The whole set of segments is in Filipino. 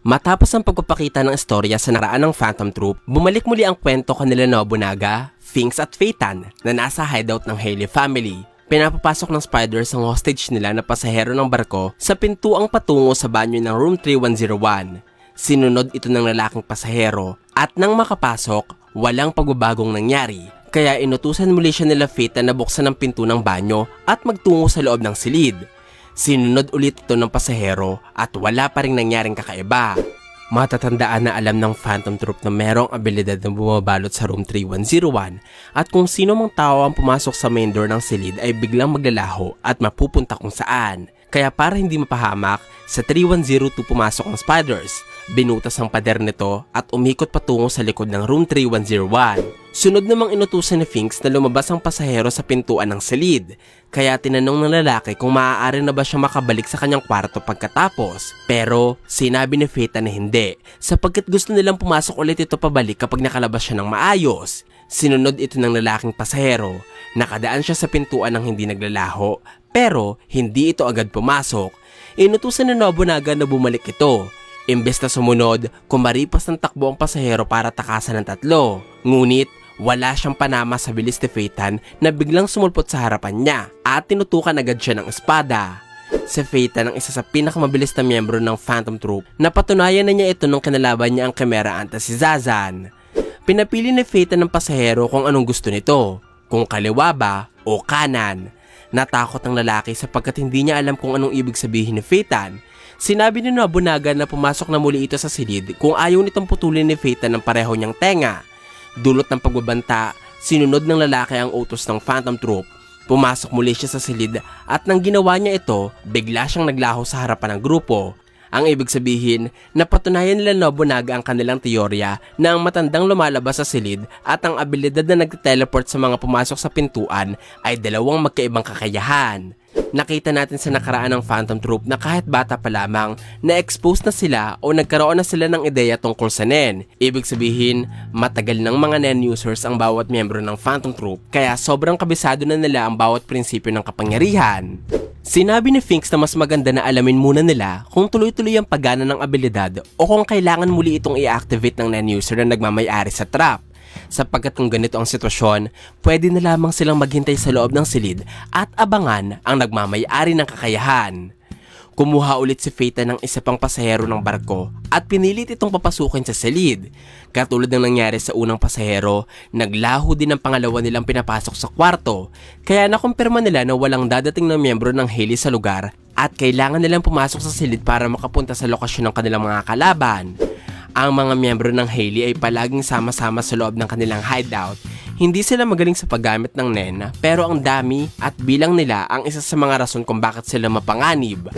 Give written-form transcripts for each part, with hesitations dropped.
Matapos ang pagpapakita ng istorya sa nakaraan ng Phantom Troop, bumalik muli ang kwento kanila Nobunaga, Finks at Phaeton na nasa hideout ng Haley family. Pinapapasok ng Spiders ang hostage nila na pasahero ng barko sa pintuang patungo sa banyo ng room 3101. Sinunod ito ng lalaking pasahero at nang makapasok, walang pagbabagong nangyari. Kaya inutusan muli siya nila Phaeton na buksan ang pinto ng banyo at magtungo sa loob ng silid. Sinunod ulit ito ng pasahero at wala pa ring nangyaring kakaiba. Matatandaan na alam ng Phantom Troop na merong abilidad na bumabalot sa room 3101 at kung sino mang tao ang pumasok sa main door ng silid ay biglang maglalaho at mapupunta kung saan. Kaya para hindi mapahamak, sa 3102 pumasok ang Spiders. Binutas ang pader nito at umikot patungo sa likod ng room 3101. Sunod namang inutusan ni Finks na lumabas ang pasahero sa pintuan ng silid. Kaya tinanong ng lalaki kung maaari na ba siya makabalik sa kanyang kwarto pagkatapos. Pero sinabi ni Phaeton na hindi, sapagkat gusto nilang pumasok ulit ito pabalik kapag nakalabas siya ng maayos. Sinunod ito ng lalaking pasahero. Nakadaan siya sa pintuan ng hindi naglalaho, pero hindi ito agad pumasok. Inutusan ni Nobunaga na bumalik ito. Imbes na sumunod, kumaripas ng takbo ang pasahero para takasan ng tatlo. Ngunit, wala siyang panama sa bilis ni Phaeton na biglang sumulpot sa harapan niya at tinutukan agad siya ng espada. Si Phaeton ang isa sa pinakamabilis na miyembro ng Phantom Troop na patunayan na niya ito nung kinalaban niya ang Chimera Anta si Zazan. Pinapili ni Phaeton ng pasahero kung anong gusto nito, kung kaliwa ba o kanan. Natakot ang lalaki sapagkat hindi niya alam kung anong ibig sabihin ni Phaeton. Sinabi ni Nobunaga na pumasok na muli ito sa silid kung ayaw nitong putulin ni Phaeton ng pareho niyang tenga. Dulot ng pagbabanta, sinunod ng lalaki ang utos ng Phantom Troop. Pumasok muli siya sa silid at nang ginawa niya ito, bigla siyang naglaho sa harapan ng grupo. Ang ibig sabihin, napatunayan nila Nobunaga ang kanilang teorya na ang matandang lumalabas sa silid at ang abilidad na nag-teleport sa mga pumasok sa pintuan ay dalawang magkaibang kakayahan. Nakita natin sa nakaraan ng Phantom Troop na kahit bata pa lamang, na-expose na sila o nagkaroon na sila ng ideya tungkol sa Nen. Ibig sabihin, matagal ng mga Nen users ang bawat miyembro ng Phantom Troop, kaya sobrang kabisado na nila ang bawat prinsipyo ng kapangyarihan. Sinabi ni Finks na mas maganda na alamin muna nila kung tuloy-tuloy ang paggana ng abilidad o kung kailangan muli itong i-activate ng Nen user na nagmamay-ari sa trap. Sapagkat kung ganito ang sitwasyon, pwede na lamang silang maghintay sa loob ng silid at abangan ang nagmamay-ari ng kakayahan. Kumuha ulit si Phaeton ng isa pang pasahero ng barko at pinilit itong papasukin sa silid. Katulad ng nangyari sa unang pasahero, naglaho din ang pangalawa nilang pinapasok sa kwarto. Kaya nakumpirma nila na walang dadating na miyembro ng Haley sa lugar at kailangan nilang pumasok sa silid para makapunta sa lokasyon ng kanilang mga kalaban. Ang mga miyembro ng Haley ay palaging sama-sama sa loob ng kanilang hideout. Hindi sila magaling sa paggamit ng Nen, pero ang dami at bilang nila ang isa sa mga rason kung bakit sila mapanganib.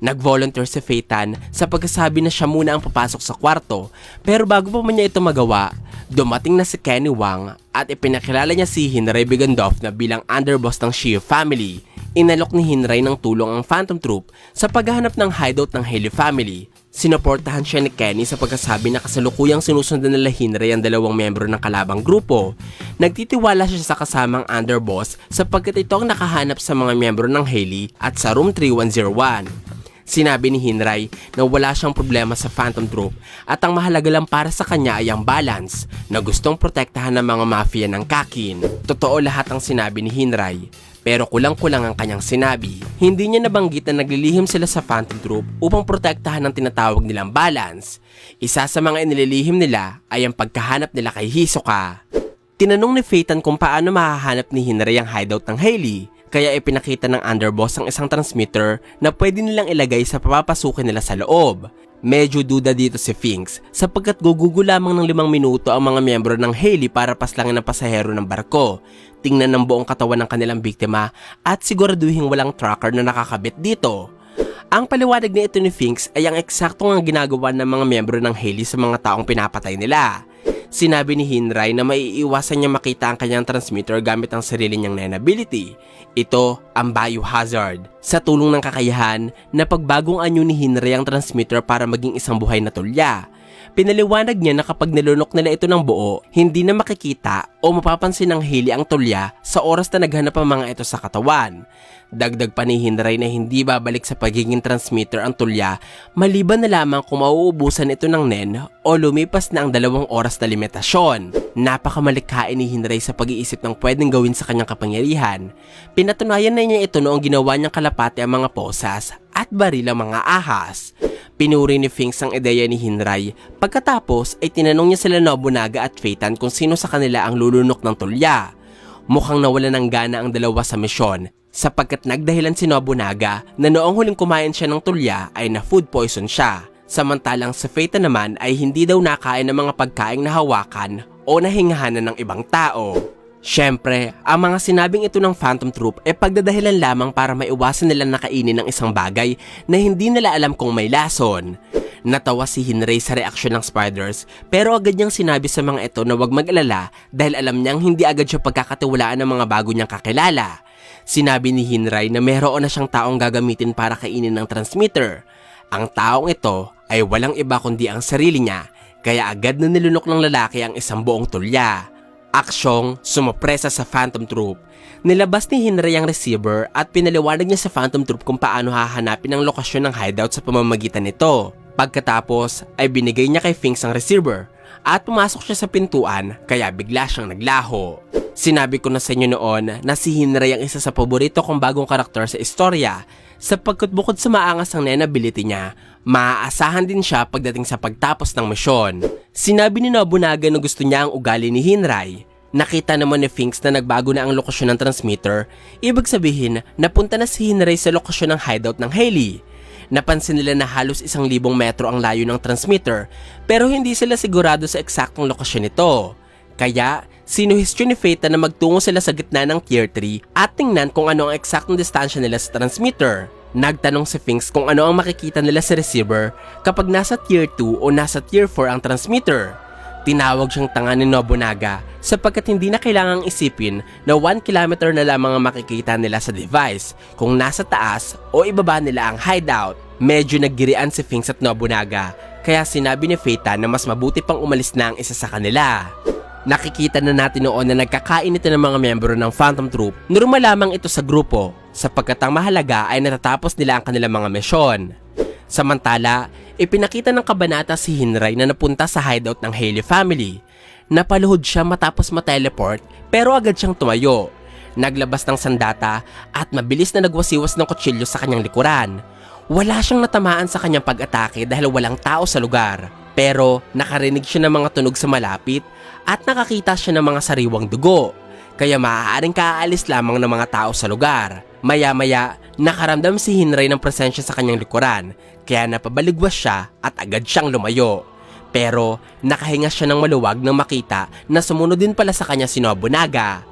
Nag-volunteer si Phaeton sa pagkasabi na siya muna ang papasok sa kwarto, pero bago pa man niya ito magawa, dumating na si Kenny Wang at ipinakilala niya si Hinray Bigandov na bilang underboss ng Shio family. Inalok ni Hinray ng tulong ang Phantom Troop sa paghahanap ng hideout ng Haley family. Sinuportahan siya ni Kenny sa pagkasabi na kasalukuyang sinusundan nila Hinray ang dalawang miyembro ng kalabang grupo. Nagtitiwala siya sa kasamang underboss sapagkat ito ang nakahanap sa mga miyembro ng Haley at sa room 3101. Sinabi ni Hinray na wala siyang problema sa Phantom Troop at ang mahalaga lang para sa kanya ay ang balance na gustong protektahan ng mga mafia ng Kakin. Totoo lahat ang sinabi ni Hinray. Pero kulang-kulang ang kanyang sinabi. Hindi niya nabanggit na naglilihim sila sa Phantom Troop upang protektahan ang tinatawag nilang balance. Isa sa mga inililihim nila ay ang pagkahanap nila kay Hisoka. Tinanong ni Phaeton kung paano mahahanap ni Hinray ang hideout ng Haley. Kaya ipinakita ng underboss ang isang transmitter na pwede nilang ilagay sa papapasukin nila sa loob. Medyo duda dito si Finks sapagkat gugugo lamang ng 5 minuto ang mga miyembro ng Haley para paslangin ang pasahero ng barko. Tingnan ng buong katawan ng kanilang biktima at siguraduhin walang tracker na nakakabit dito. Ang paliwanag na ito ni Finks ay ang eksaktong ang ginagawa ng mga miyembro ng Haley sa mga taong pinapatay nila. Sinabi ni Hinray na maiiwasan niya makita ang kanyang transmitter gamit ang sarili niyang Nen ability. Ito ang biohazard. Sa tulong ng kakayahan na pagbagong anyo ni Hinray ang transmitter para maging isang buhay na tulya. Pinaliwanag niya na kapag nilunok nila ito ng buo, hindi na makikita o mapapansin ng Hailey ang tulya sa oras na naghanap ang mga ito sa katawan. Dagdag pa ni Hinray na hindi babalik sa pagiging transmitter ang tulya maliban na lamang kung mauubusan ito ng nen o lumipas na ang 2 oras na limitasyon. Napakamalikhain ni Hinray sa pag-iisip ng pwedeng gawin sa kanyang kapangyarihan. Pinatunayan na niya ito noong ginawa niyang kalapati ang mga posas at baril ang mga ahas. Pinuri ni Finks ang ideya ni Hinray. Pagkatapos ay tinanong niya sila Nobunaga at Phaeton kung sino sa kanila ang lulunok ng tulya. Mukhang nawala ng gana ang dalawa sa misyon sapagkat nagdahilan si Nobunaga na noong huling kumain siya ng tulya ay na food poison siya. Samantalang si Phaeton naman ay hindi daw nakain ng mga pagkaing nahawakan o nahingahanan ng ibang tao. Siyempre, ang mga sinabing ito ng Phantom Troop ay pagdadahilan lamang para maiwasan nilang nakainin ng isang bagay na hindi nila alam kung may lason. Natawa si Hinray sa reaksyon ng spiders pero agad niyang sinabi sa mga ito na huwag mag-alala dahil alam niyang hindi agad siya pagkakatiwalaan ng mga bago niyang kakilala. Sinabi ni Hinray na meron na siyang taong gagamitin para kainin ng transmitter. Ang taong ito ay walang iba kundi ang sarili niya kaya agad na nilunok ng lalaki ang isang buong tulya. Aksyong sumupresa sa Phantom Troop. Nilabas ni Hinray ang receiver at pinaliwanag niya sa Phantom Troop kung paano hahanapin ang lokasyon ng hideout sa pamamagitan nito. Pagkatapos ay binigay niya kay Finks ang receiver at pumasok siya sa pintuan kaya bigla siyang naglaho. Sinabi ko na sa inyo noon na si Hinray ang isa sa paborito kong bagong karakter sa istorya sapagkat bukod sa maangas ang nen ability niya, maaasahan din siya pagdating sa pagtapos ng misyon. Sinabi ni Nobunaga na gusto niya ang ugali ni Hinray. Nakita naman ni Finks na nagbago na ang lokasyon ng transmitter, ibig sabihin napunta na si Hinray sa lokasyon ng hideout ng Hailey. Napansin nila na halos 1,000 metro ang layo ng transmitter pero hindi sila sigurado sa eksaktong lokasyon nito. Kaya, sinuhestyon ni Phaeton na magtungo sila sa gitna ng Tier 3 at tingnan kung ano ang eksaktong distansya nila sa transmitter. Nagtanong si Finks kung ano ang makikita nila sa receiver kapag nasa Tier 2 o nasa Tier 4 ang transmitter. Tinawag siyang tanga ni Nobunaga sapagkat hindi na kailangang isipin na 1 kilometer na lamang ang makikita nila sa device kung nasa taas o ibaba nila ang hideout. Medyo naggirian si Finks at Nobunaga kaya sinabi ni Phaeton na mas mabuti pang umalis na ang isa sa kanila. Nakikita na natin noon na nagkakain ito ng mga miyembro ng Phantom Troop. Normal lamang ito sa grupo sapagkat ang mahalaga ay natatapos nila ang kanilang mga misyon. Samantala, ipinakita ng kabanata si Hinray na napunta sa hideout ng Hailey family. Napaluhod siya matapos ma-teleport pero agad siyang tumayo. Naglabas ng sandata at mabilis na nagwasiwas ng kutsilyo sa kanyang likuran. Wala siyang natamaan sa kanyang pag-atake dahil walang tao sa lugar. Pero nakarinig siya ng mga tunog sa malapit at nakakita siya ng mga sariwang dugo. Kaya maaaring kaaalis lamang ng mga tao sa lugar. Maya-maya, nakaramdam si Hinray ng presensya sa kanyang likuran. Kaya napabaligwas siya at agad siyang lumayo. Pero nakahinga siya ng maluwag nang makita na sumunod din pala sa kanya si Nobunaga.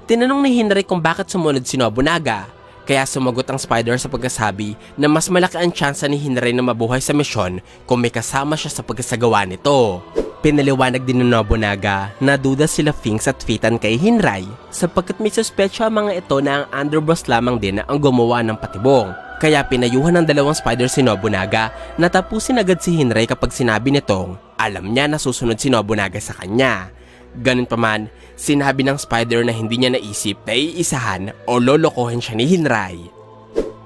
Tinanong ni Hinray kung bakit sumunod si Nobunaga. Kaya sumagot ang spider sa pagkasabi na mas malaki ang tsansa ni Hinray na mabuhay sa misyon kung may kasama siya sa pagkasagawa nito. Pinaliwanag din ng Nobunaga na duda sila Finks at Phaeton kay Hinray sapagkat may suspetsya ang mga ito na ang underboss lamang din ang gumawa ng patibong. Kaya pinayuhan ng dalawang spider si Nobunaga na tapusin agad si Hinray kapag sinabi nitong alam niya na susunod si Nobunaga sa kanya. Ganun pa man, sinabi ng spider na hindi niya naisip na iisahan o lolokohin siya ni Hinray.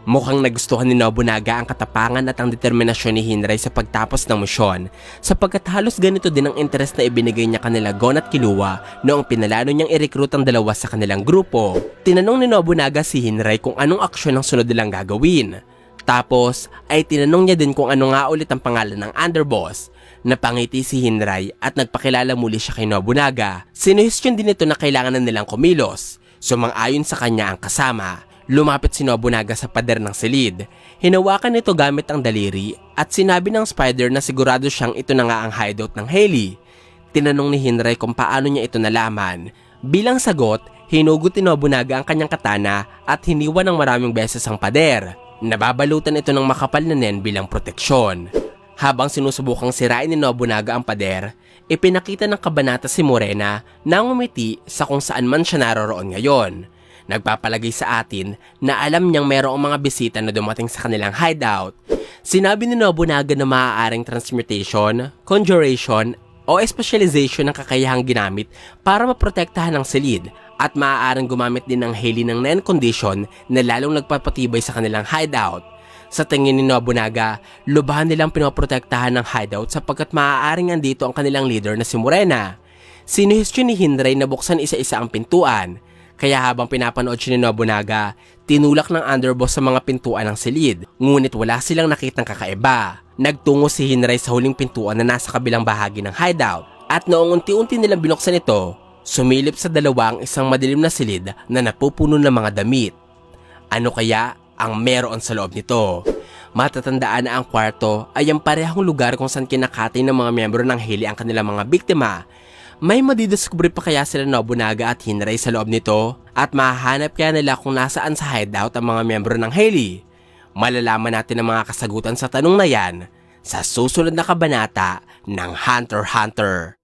Mukhang nagustuhan ni Nobunaga ang katapangan at ang determinasyon ni Hinray sa pagtapos ng misyon sapagkat halos ganito din ang interes na ibinigay niya kanila Gon at Killua noong pinalano niyang i-recruit ang dalawa sa kanilang grupo. Tinanong ni Nobunaga si Hinray kung anong aksyon ang sunod nilang gagawin. Tapos ay tinanong niya din kung ano nga ulit ang pangalan ng underboss. Napangiti si Hinray at nagpakilala muli siya kay Nobunaga. Sinuhestyon din ito na kailangan na nilang kumilos. Sumang-ayon sa kanya ang kasama. Lumapit si Nobunaga sa pader ng silid. Hinawakan ito gamit ang daliri at sinabi ng spider na sigurado siyang ito na nga ang hideout ng Hailey. Tinanong ni Hinray kung paano niya ito nalaman. Bilang sagot, hinugot ni Nobunaga ang kanyang katana at hiniwa ng maraming beses ang pader. Nababalutan ito ng makapal na nen bilang proteksyon. Habang sinusubukang sirain ni Nobunaga ang pader, ipinakita ng kabanata si Morena na ngumiti sa kung saan man siya naroroon ngayon. Nagpapalagay sa atin na alam niyang mayroong mga bisita na dumating sa kanilang hideout. Sinabi ni Nobunaga na maaaring transmutation, conjuration, o specialization ng kakayahang ginamit para maprotektahan ng silid at maaaring gumamit din ng Hailey ng Nen condition na lalong nagpapatibay sa kanilang hideout. Sa tingin ni Nobunaga, lubhan nilang pinoprotektahan ng hideout sapagkat maaaring andito ang kanilang leader na si Morena. Sinuhestyon ni Hinray na buksan isa-isa ang pintuan. Kaya habang pinapanood siya ni Nobunaga, tinulak ng underboss sa mga pintuan ng silid. Ngunit wala silang nakitang kakaiba. Nagtungo si Hinray sa huling pintuan na nasa kabilang bahagi ng hideout. At noong unti-unti nilang binuksan ito, sumilip sa dalawa ang isang madilim na silid na napupuno ng mga damit. Ano kaya ang meron sa loob nito? Matatandaan na ang kwarto ay ang parehong lugar kung saan kinakatay ng mga miyembro ng Hailey ang kanilang mga biktima. May madidiskubre pa kaya sila Nobunaga at Hinray sa loob nito? At mahahanap kaya nila kung nasaan sa hideout ang mga miyembro ng Hailey? Malalaman natin ang mga kasagutan sa tanong na yan sa susunod na kabanata ng Hunter x Hunter.